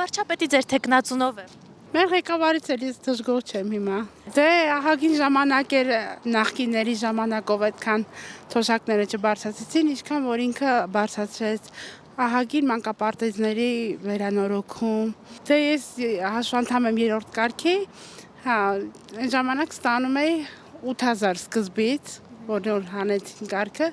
Վարչապետի ձեր թեկնածունով է։ Մեր ղեկավարից էլ ես դժգոհ չեմ հիմա։ Դե ահագին ժամանակ էր նախկինների ժամանակով այդքան թոշակները չբարձրացրեցին, ինչքան որ ինքը բարձրացրեց ահագին մանկապարտեզների վերանորոգում։ Դե ես հաշվանդամ եմ 3-րդ կարգի, այն ժամանակ ստանում էի 8000 սկզբից, որ հանեցին կարգը,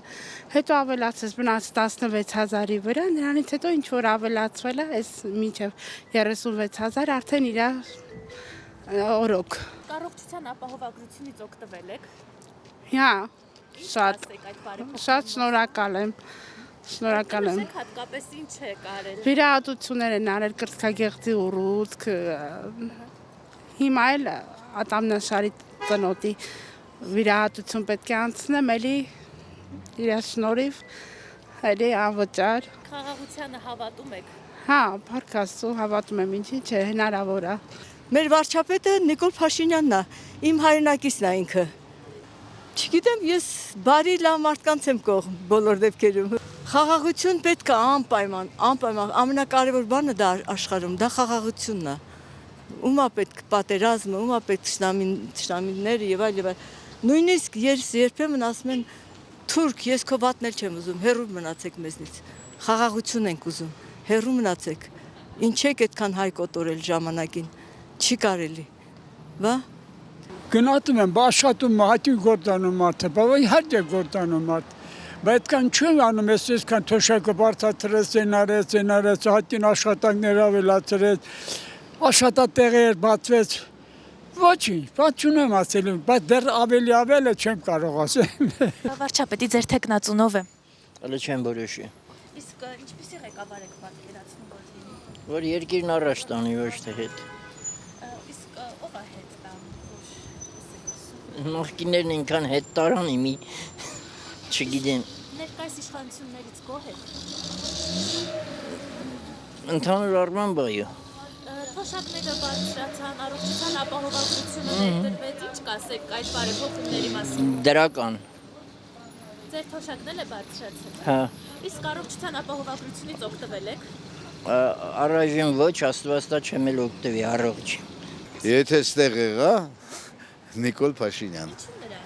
հետո ավելացեց մնաց 16000-ի վրա, նրանից հետո ինչ որ ավելացվել է, այս մինչև 36000 արդեն իր օրոք։ Կառողջության ապահովագրությունից օգտվել եք։ Հա, Ինչ շատ կասեք այդ բարեփոխումից։ շատ շնորհակալ եմ։ Շնորհակալ եմ։ Ասեք հատկապես ինչ է կարել։ Վիրահատություններ են արել կրծքագեղձի ուռուցք, հիմա էլ ատամնաշարի ծնոտի վիրահատություն պետք է անցնեմ, էլի իր շնորհիվ էլի անվճար։ Խաղաղությանը հավատում եք։ Հա, փառք Աստծո, հավատում եմ, ինչի՞ չէ, հնարավոր է։ Մեր վարչապետը Նիկոլ Փաշինյանն է, իմ հայրենակիցն է ինքը։ Չգիտեմ, ես բարի լավ մարդկանց եմ կողմ բոլոր դեպքերում։ Խաղաղություն պետք է անպայման, ամենակարևոր բանը դա աշխարհում, դա խաղաղությունն է։ Ումա պետք պատերազմը, ումա պետք թշնամիները եւ այլ եւ այլ։ Նույնիսկ երբեմն ասում են թուրք, ես քո վատն էլ չեմ ուզում, հեռու մնացեք մեզնից։ Խաղաղություն ենք ուզում, հեռու մնացեք։ Ինչ եք այդքան հայ կոտորել ժամանակին, չի կարելի։ Բա Գնահատում եմ, աշխատում հատիկ գործանում մարդը, բայց իհարկե գործանում մարդ։ Բայց այդքան չեմ անում, այսքան թոշակը բարձրացրեց, զենարեց, հատին աշխատանքներ ավելացրեց, աշխատատեղեր բացվեց։ Ոչինչ, բաց չունեմ ասելու, բայց դեռ ավելի չեմ կարող ասել։ Վարչապետի ձեր թեկնածունով է։ Հələ չեմ որոշի։ Իսկ ինչպեսի ղեկավար եք պատկերացնում որ լինի։ Որ երկիրն առաջ տանի, ոչ թե հետ։ Իսկ ով է հետ տան։ Նախկիններն ինքան հետ տարան իմի, չգիտեմ։ Ներկայիս իշխանություններից գոհ եք։ Ընդհանուր առմամբ այո։ Թոշակները բարձրացան, առողջության ապահովագրությունը ներդրվեց, ինչ կասեք այդ բարեփոխումների մասին։ Դրական։ Ձեր թոշակն էլ է բարձրացել։ Հա։ Իսկ առողջության ապահովագրությունից օգտվել եք։ Առայժմ ոչ, աստվածտա չեմ էլ օգտվի, առողջ։ Եթե ստեղ եղա Նիկոլ Փաշինյան։ Ինչու նրան։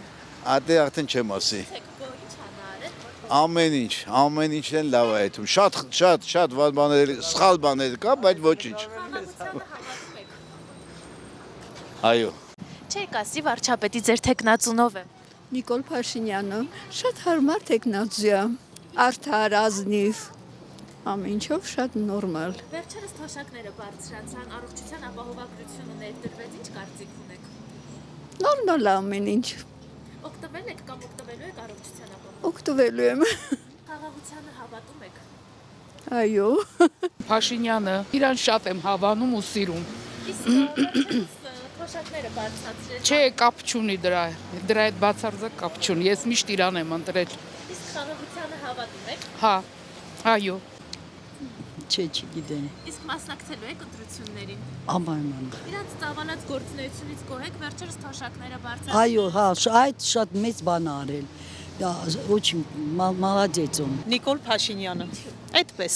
Ատե արդեն չեմ ասի։ Ինչ անարել։ Ամեն ինչ են լավ է այդում։ Շատ վատ բաներ, սխալ բաներ կա, բայց ոչինչ։ Խաղաղությանը հավատում եք։ Այո։ Չեք ասի վարչապետի ձեր թեկնածունով է։ Նիկոլ Փաշինյանը շատ հարմար տեխնոլոգիա է, արդար, ազնիվ, ամեն ինչով շատ նորմալ։ Վերջերս թոշակները բարձրացան, առողջության ապահովագրությունը ներդրվեց, ինչ կարծիք ունեք։ Նորմալ է ամեն ինչ։ Օգտվել եք կամ օգտվելու եք առողջության ապահովագրությունից։ Օգտվելու եմ։ Խաղաղությանը հավատում եք։ Այո։ Փաշինյանը, իրան շատ եմ հավանում ու սիրում։ Իսկ վերջերս թոշակները բարձրացրեց։ Չէ, կապ չունի դրա այդ բացարձակ կապ չունի, ես միշտ իրան եմ ընտրել։ Իսկ խաղաղությանը հավատում եք։ Հա, այո։ Չէ, չգիտեմ։ Իսկ մասնակցելու եք ընտրություններին։ Աման։ Իրանց ծավալած գործունեությունից գոհ եք, վերջերս թոշակները բարձրացրեցին։ Այո, հա, այդ շատ մեծ բան արել։ Դա очень молодец он։ Նիկոլ Փաշինյանը։ Այդպես։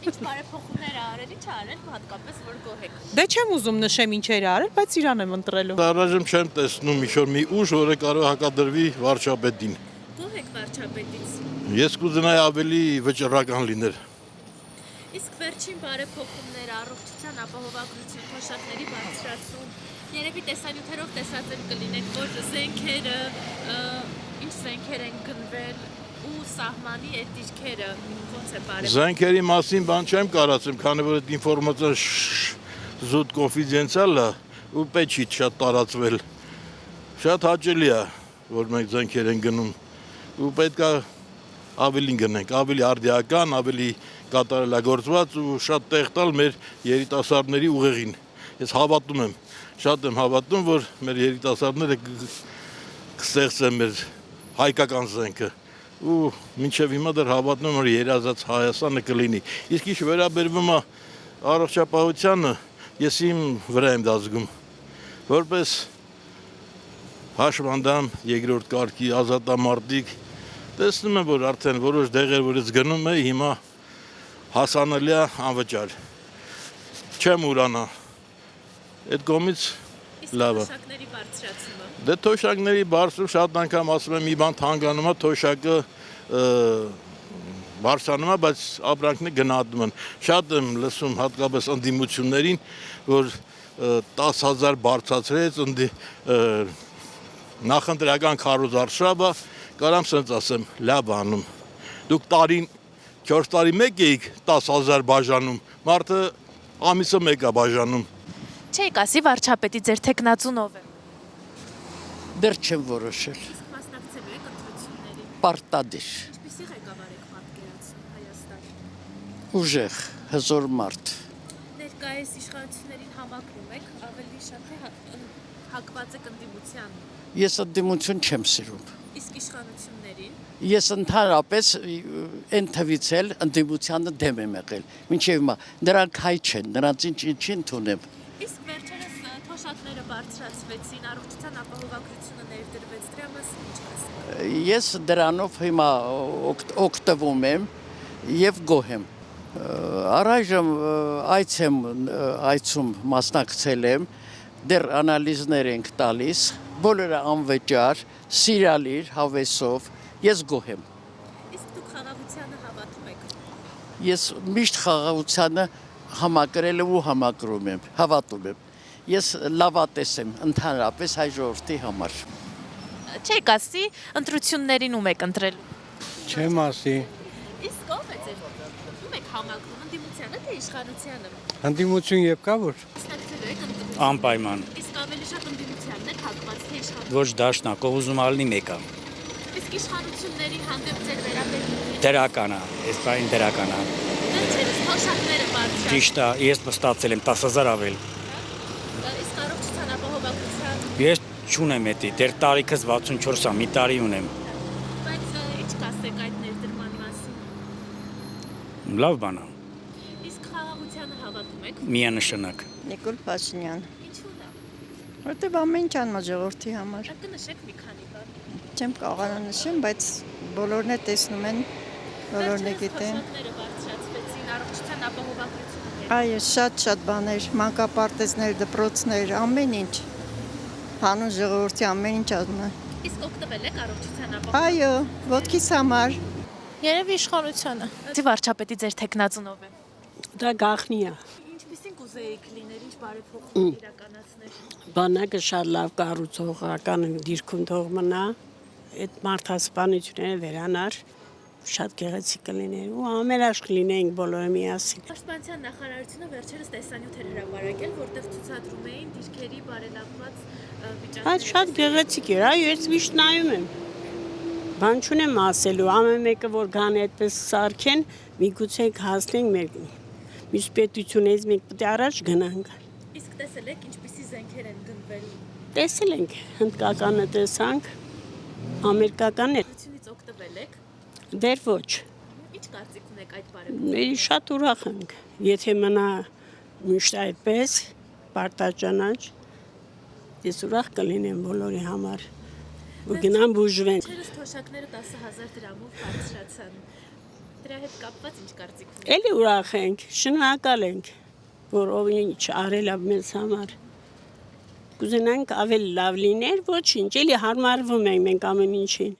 Ինչ բարեփոխումներ ա արել, ինչ ա արել, հատկապես որ գոհ եք։ Դե չեմ ուզում նշեմ ինչեր ա արել, բայց իրան եմ ընտրելու։ Առայժմ չեմ տեսնում ինչ-որ մի ուժ, որը կարող հակադրվի վարչապետին։ Գոհ եք վարչապետից։ Ես կուզենայի ավելի վճռական լինել։ Իսկ վերջին բարեփոխումները, առողջության ապահովագրություն, թոշակների բարձրացում, երևի տեսանյութերով տեսած են կլինեք, որ զենքերը, ինչ զենքեր են գնվել ու սահմանի այդ դիրքերը ոնց է բարեփոխում։ Զենքերի մասին բան չեմ կարծում, քանի որ այդ ինֆորմացիան զուտ կոնֆիդենցիալ է ու պետք չի շատ տարածվել։ Շատ հաճելի է, որ մենք զենքեր են գնում ու պետք է ավելին գնենք, ավելի արդիական, ավելի կատարելագործված ու շատ տեղ տալ մեր երիտասարդների ուղեղին։ Ես հավատում եմ, շատ եմ հավատում, որ մեր երիտասարդները կստեղծեն մեր հայկական զենքը ու մինչև հիմա դեռ հավատնում եմ, որ երազած Հայաստանը կլինի։ Իսկ ինչ վերաբերվում է առողջապահությանը, ես իմ վրա եմ դա զգում, որպես հաշվանդամ, երկրորդ կարգի ազատամարտիկ, տեսնում եմ, որ արդեն որոշ դեղեր, որ ես գնում եմ, հիմա հասանելի է անվճար։ չեմ ուրանա։ Այդ կողմից Իսկ լավ է։ թոշակների բարձրացումը։ Դե թոշակների բարձրում շատ անգամ ասում եմ մի բան թանկանում է, թոշակը բարձրանում է, բայց ապրանքն գնահատում են։ Շատ եմ լսում հատկապես ընդդիմություններին, որ 10,000 բարձրացրեց նախընտրական քարոզարշավը, կարամ սենց ասեմ, լավ անում։ Դուք տարին 4 տարի մեկ էիք 10,000 բաժանում, մարդը ամիսը մեկ է բաժանում։ Չեք ասի վարչապետի ձեր տեխնացուն ով է։ Դեռ չեմ որոշել։ Իսկ մասնակցելու եք ընտրություններին։ Պարտադիր, Ինչպիսի ղեկավար եք պատկերացնում Հայաստան։ ուժեղ, հզոր մարդ։ Ներկայիս իշխանություններին համակրում եք, ավելի շատ թե հակված եք ընդդիմության։ Ես ընդդիմություն չեմ սիրում։ Իսկ իշխանություններին Ես ընդհանրապես այն թվից էլ ընդդիմությանը դեմ եմ եղել։ Մինչև հիմա նրանք հայ չեն, նրանց ինչ ընդունեմ։ իսկ վերջերս թոշակները բարձրացվեցին, առողջության ապահովագրությունը ներդրվեց, դրա մասին ինչ կասեք։ Ես դրանով հիմա օգտվում եմ եւ գոհ եմ։ Առայժմ այցում մասնակցել եմ, դեռ անալիզներ ենք տալիս, բոլորը անվճար, սիրալիր, հավեսով, ես գոհ եմ։ Իսկ դուք խաղաղությանը հավատում եք։ Ես միշտ խաղաղությանը համակրել ու համակրում եմ, հավատում եմ։ Ես լավատես եմ ընդհանրապես հայ ժողովրդի համար։ Չեք ասի ընտրություններին ում եք ընտրելու։ Չեմ ասի, Իսկ ով է ձեր ում եք համակրում, ընդդիմությանը թե իշխանությանը։ հանդիմություն երբ կա որ Մասնակցելու եք ընտրություններին։ անպայման, Իսկ ավելի շատ ընդդիմությանն եք հակված թե իշխանության։ ոչ դաշնակով ուզում ալնի մեկը, Իսկ իշխանությունների հանդեպ ձեր վերաբերմունքը դրական է, այս բային դրական է, վերջերս թոշակները բարձրացան։ ճիշտ է, ես ստացել եմ 10,000 ավել, Իսկ առողջության ապահովագրության, ես չունեմ էտի, դեր տարիքս 64 է, մի տարի ունեմ, բայց ինչ կասեք այդ ներդրման մասին։ լավ բան է, Իսկ խաղաղությանը հավատում եք։ միանշանակ, Նիկոլ Փաշինյան։ Ինչու՞ նա։ Որտեւ ամեն ինչ անում է ժողովրդի համար։ Կնշեք մի քանի բան։ Չեմ կարող նշեմ, բայց բոլորն է տեսնում են, բոլորն է գիտեն։ Թոշակները բարձրացվեցին, առողջության ապահովագրությունը։ Այո, շատ բաներ, մանկապարտեզներ, դպրոցներ, ամեն ինչ։ Հանուն ժողովրդի ամեն ինչ անում է։ Իսկ օգտվել եք առողջության ապահովագրությունից։ Այո, ոտքիս համար։ Երևի իշխանությանը։ Դի վարչապետի ձեր տեխնացուն ով է։ Դա գախնի է։ Ինչպիսին կուզեիք լիներ, ինչ բարեփոխումներ իրականացնել։ Բանակը շատ լավ կառուցողական դիրքում թող մնա, այդ մարդասպանությունները վերանար, շատ գեղեցիկ կլիներ ու ամենաշք լինեինք բոլորը միասին։ Պաշտպանության նախարարությունը վերջերս տեսանյութ էր հրապարակել, որտեղ ցուցադրում էին դիրքերի բարելավված վիճակները։ Այդ շատ գեղեցիկ էր, այո, ես միշտ նայում եմ։ Բան չունեմ ասելու, ամեն մեկը որ գան այդպես սարքեն, միգուցե հասնենք մեր միշտ պետությունից մենք պետք է առաջ գնանք։ Իսկ տեսել եք ինչպիսի զենքեր են գնվել։ Տեսել ենք, հնդկականը տեսանք, ամերիկականն է, Ությունից օգտվել եք։ դեռ ոչ։ Ինչ կարծիք ունեք այդ բարեփոխումների։ Շատ ուրախ ենք, եթե մնա միշտ այդպես, պարտաճանաչ, ես ուրախ կլինեմ բոլորի համար, որ գնան բուժվեն։ Վերջերս թոշակները 10,000 դրամով բարձրացան։ Դրա հետ կապված ինչ կարծիք ունեք։ Էլի ուրախ ենք, շնորհակալ ենք, որ ով ինչ արել է մեզ համար։ Կուզենանք ավելի լավ լիներ, ոչինչ, էլի հարմարվում ենք մենք ամեն ինչին։